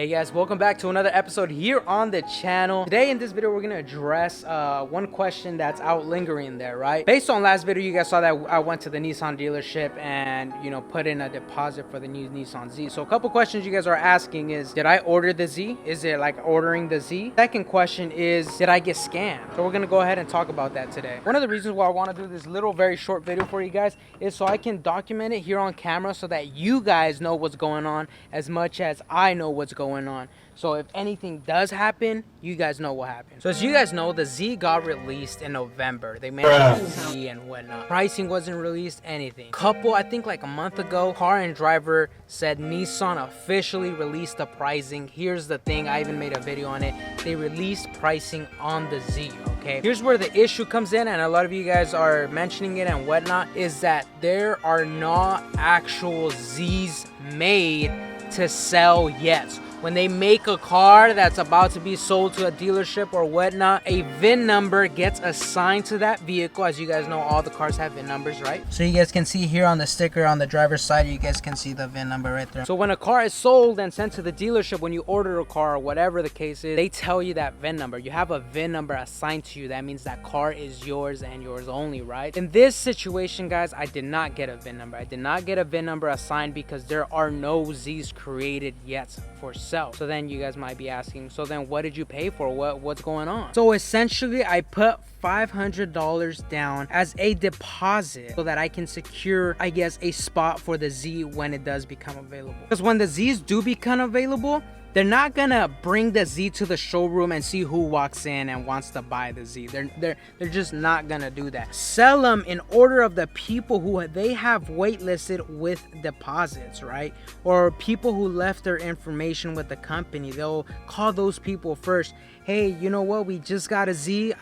Hey guys, welcome back to another episode here on the channel. Today in this video we're gonna address one question that's out lingering there, right? Based on last video, you guys saw that I went to the Nissan dealership and put in a deposit for the new Nissan Z. So a couple questions you guys are asking is, did I order the Z? Is it like ordering the Z? Second question is, did I get scammed? So we're gonna go ahead and talk about that today. One of the reasons why I want to do this little very short video for you guys is so I can document it here on camera so that you guys know what's going on as much as I know what's going on. So if anything does happen, you guys know what happened. So as you guys know, the Z got released in November. They made the Z and whatnot. Pricing wasn't released, anything. I think like a month ago, Car and Driver said Nissan officially released the pricing. Here's the thing, I even made a video on it. They released pricing on the Z, okay? Here's where the issue comes in, and a lot of you guys are mentioning it and whatnot, is that there are not actual Zs made to sell yet. When they make a car that's about to be sold to a dealership or whatnot, a VIN number gets assigned to that vehicle. As you guys know, all the cars have VIN numbers, right? So you guys can see here on the sticker on the driver's side, you guys can see the VIN number right there. So when a car is sold and sent to the dealership, when you order a car or whatever the case is, they tell you that VIN number. You have a VIN number assigned to you. That means that car is yours and yours only, right? In this situation, guys, I did not get a VIN number. I did not get a VIN number assigned because there are no Zs created yet for sale. So then you guys might be asking, so then what did you pay for? What's going on? So essentially I put $500 down as a deposit so that I can secure, I guess, a spot for the Z when it does become available. Because when the Zs do become available, they're not gonna bring the Z to the showroom and see who walks in and wants to buy the Z. They're just not gonna do that. Sell them in order of the people who they have waitlisted with deposits, right? Or people who left their information with the company. They'll call those people first. Hey, you know what? We just got a Z.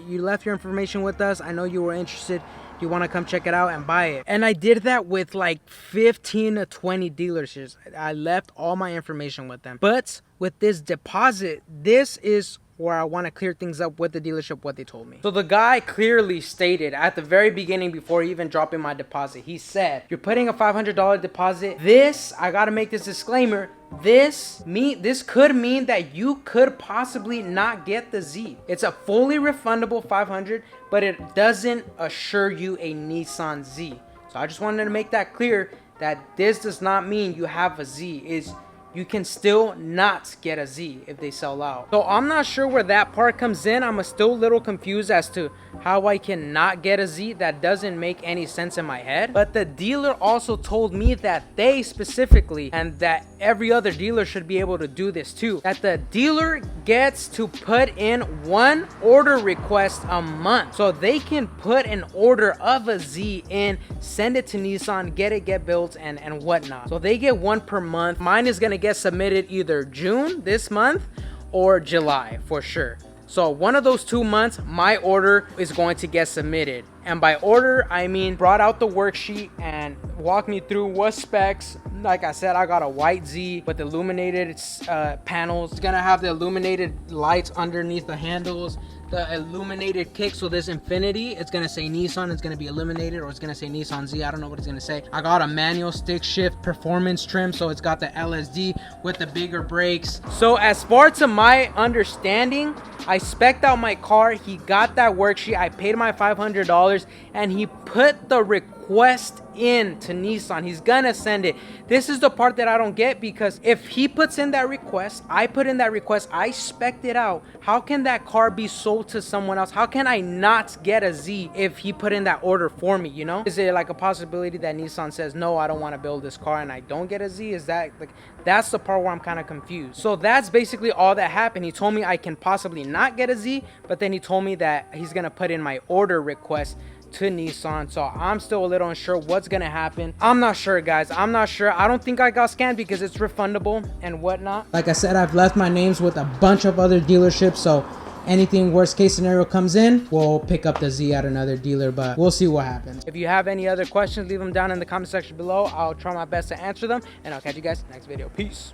You left your information with us. I know you were interested. You want to come check it out and buy it. And I did that with like 15 to 20 dealerships. I left all my information with them. But with this deposit, this is where I want to clear things up with the dealership, what they told me. So the guy clearly stated at the very beginning, before even dropping my deposit, he said, you're putting a $500 deposit. I gotta make this disclaimer, this could mean that you could possibly not get the Z. It's a fully refundable $500, but it doesn't assure you a Nissan Z. So I just wanted to make that clear, that this does not mean you have a Z. You can still not get a Z if they sell out. So I'm not sure where that part comes in. I'm still a little confused as to how I can not get a Z. That doesn't make any sense in my head. But the dealer also told me that they specifically, and that every other dealer should be able to do this too, that the dealer gets to put in one order request a month. So they can put an order of a Z in, send it to Nissan, get built and whatnot. So they get one per month. Mine is gonna get submitted either June this month or July for sure. So one of those 2 months, my order is going to get submitted. And by order, I mean brought out the worksheet and walked me through what specs. Like I said, I got a white Z with illuminated panels. It's gonna have the illuminated lights underneath the handles, the illuminated kick. So this infinity, it's gonna say Nissan, it's gonna be illuminated, or it's gonna say Nissan Z. I don't know what it's gonna say. I got a manual stick shift performance trim, so it's got the LSD with the bigger brakes. So as far to my understanding, I spec'd out my car, he got that worksheet, I paid my $500, and he put the request in to Nissan. He's gonna send it. This is the part that I don't get, because if he puts in that request, I put in that request, I spec'd it out, how can that car be sold to someone else? How can I not get a Z if he put in that order for me, you know? Is it like a possibility that Nissan says, no, I don't want to build this car and I don't get a Z? Is that like, that's the part where I'm kind of confused. So that's basically all that happened. He told me I can possibly not get a Z, but then he told me that he's gonna put in my order request to Nissan. So I'm still a little unsure what's gonna happen. I'm not sure, guys. I'm not sure. I don't think I got scammed because it's refundable and whatnot. Like I said, I've left my names with a bunch of other dealerships, so anything worst case scenario comes in, we'll pick up the Z at another dealer, but we'll see what happens. If you have any other questions, leave them down in the comment section below. I'll try my best to answer them, and I'll catch you guys next video. Peace.